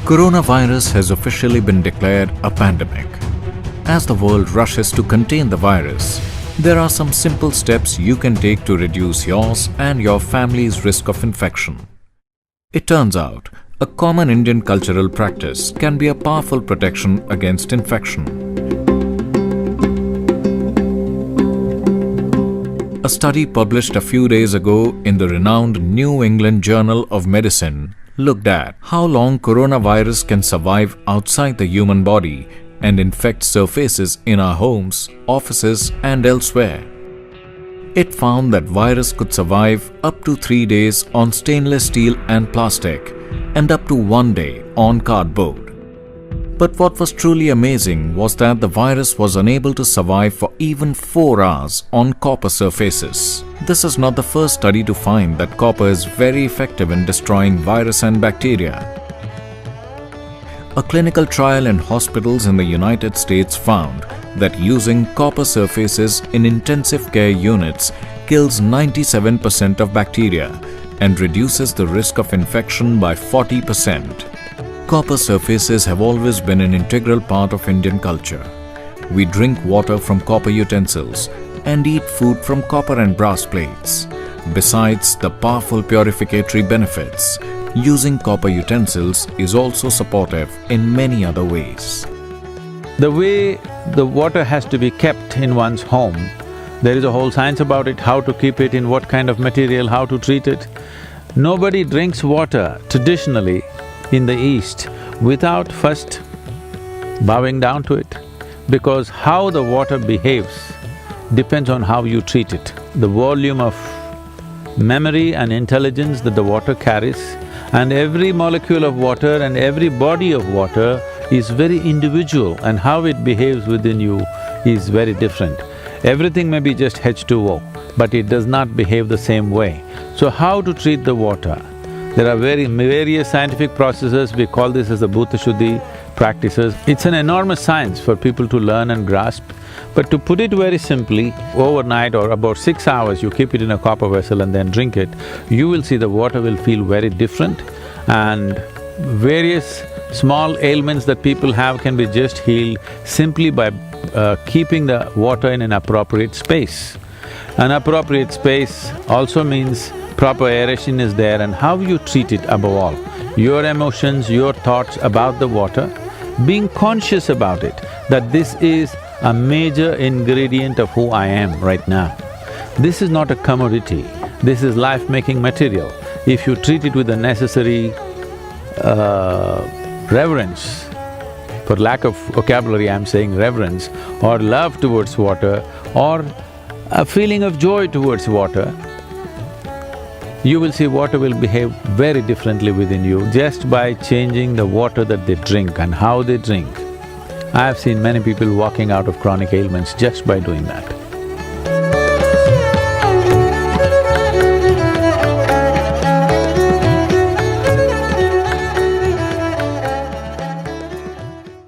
Coronavirus has officially been declared a pandemic. As the world rushes to contain the virus, there are some simple steps you can take to reduce yours and your family's risk of infection. It turns out, a common Indian cultural practice can be a powerful protection against infection. A study published a few days ago in the renowned New England Journal of Medicine looked at how long coronavirus can survive outside the human body and infect surfaces in our homes, offices, and elsewhere. It found that virus could survive up to 3 days on stainless steel and plastic and up to 1 day on cardboard. But what was truly amazing was that the virus was unable to survive for even 4 hours on copper surfaces. This is not the first study to find that copper is very effective in destroying virus and bacteria. A clinical trial in hospitals in the United States found that using copper surfaces in intensive care units kills 97% of bacteria and reduces the risk of infection by 40%. Copper surfaces have always been an integral part of Indian culture. We drink water from copper utensils and eat food from copper and brass plates. Besides the powerful purificatory benefits, using copper utensils is also supportive in many other ways. The way the water has to be kept in one's home, there is a whole science about it, how to keep it, in what kind of material, how to treat it. Nobody drinks water traditionally in the East without first bowing down to it, because how the water behaves depends on how you treat it. The volume of memory and intelligence that the water carries, and every molecule of water and every body of water is very individual, and how it behaves within you is very different. Everything may be just H2O, but it does not behave the same way. So how to treat the water? There are various scientific processes, we call this as the Bhuta Shuddhi practices. It's an enormous science for people to learn and grasp, but to put it very simply, overnight or about 6 hours you keep it in a copper vessel and then drink it, you will see the water will feel very different, and various small ailments that people have can be just healed simply by keeping the water in an appropriate space. An appropriate space also means proper aeration is there, and how you treat it above all. Your emotions, your thoughts about the water, being conscious about it, that this is a major ingredient of who I am right now. This is not a commodity, this is life-making material. If you treat it with the necessary reverence, for lack of vocabulary I'm saying reverence, or love towards water, or a feeling of joy towards water, you will see water will behave very differently within you just by changing the water that they drink and how they drink. I have seen many people walking out of chronic ailments just by doing that.